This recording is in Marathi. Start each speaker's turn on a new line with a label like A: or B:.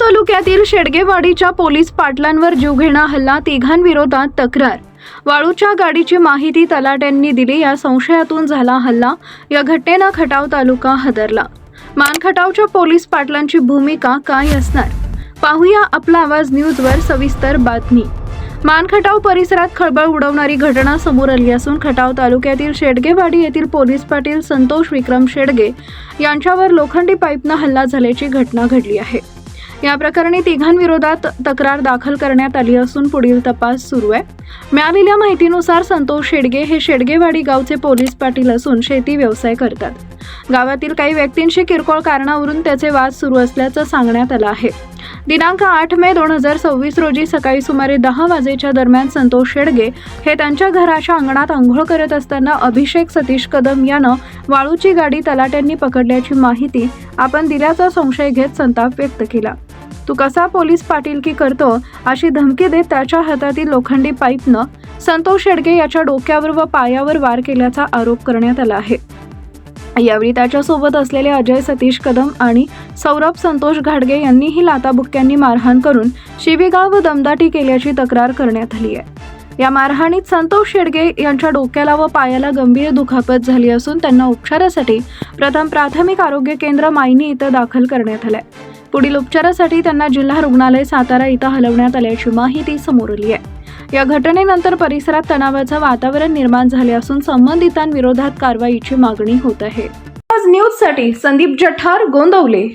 A: तालुक्यातील शेडगेवाडीच्या पोलीस पाटलांवर जीवघेणा हल्ला, तिघांविरोधात तक्रार। वाळूच्या गाडीची माहिती तलाट्यांनी दिली, या संशयातून झाला हल्ला। या घटनेनं खटाव तालुका हादरला। मानखटावच्या पोलीस पाटलांची भूमिका काय असणार, पाहूया आपला आवाज न्यूजवर सविस्तर बातमी। मानखटाव परिसरात खळबळ उडवणारी घटना समोर आली असून खटाव तालुक्यातील शेडगेवाडी येथील पोलीस पाटील संतोष विक्रम शेडगे यांच्यावर लोखंडी पाईपनं हल्ला झाल्याची घटना घडली आहे। या प्रकरणी तिघांविरोधात तक्रार दाखल करण्यात आली असून पुढील तपास सुरू आहे। मिळालेल्या माहितीनुसार संतोष शेडगे हे शेडगेवाडी गावचे पोलीस पाटील असून शेती व्यवसाय करतात। गावातील काही व्यक्तींशी किरकोळ कारणावरून त्याचे वाद सुरू असल्याचं सांगण्यात आलं आहे। दिनांक 8 मे 2026 रोजी सकाळी सुमारे 10 वाजेच्या दरम्यान संतोष शेडगे हे त्यांच्या घराच्या अंगणात अंघोळ करत असताना अभिषेक सतीश कदम यानं वाळूची गाडी तलाट्यांनी पकडल्याची माहिती आपण दिल्याचा संशय घेत संताप व्यक्त केला। तू कसा पोलीस पाटीलकी करतो अशी धमकी देत त्याच्या हातातील लोखंडी पाईपनं संतोष शेडगे याच्या डोक्यावर व पायावर वार केल्याचा आरोप करण्यात आला आहे। यावेळी त्याच्यासोबत असलेले अजय सतीश कदम आणि सौरभ संतोष घाडगे यांनीही लाताबुक्क्यांनी मारहाण करून शिवीगाळ व दमदाटी केल्याची तक्रार करण्यात आली आहे। या मारहाणीत संतोष शेडगे यांच्या डोक्याला व पायाला गंभीर दुखापत झाली असून त्यांना उपचारासाठी प्रथम प्राथमिक आरोग्य केंद्र मायनी इथं दाखल करण्यात आलंय। पुढील उपचारासाठी त्यांना जिल्हा रुग्णालय सातारा इथं हलवण्यात आल्याची माहिती समोर आली आहे। या घटनेनंतर परिसरात तणावाचं वातावरण निर्माण झाले असून संबंधितांविरोधात कारवाईची मागणी होत आहे। आज न्यूजसाठी संदीप जठार, गोंदवले।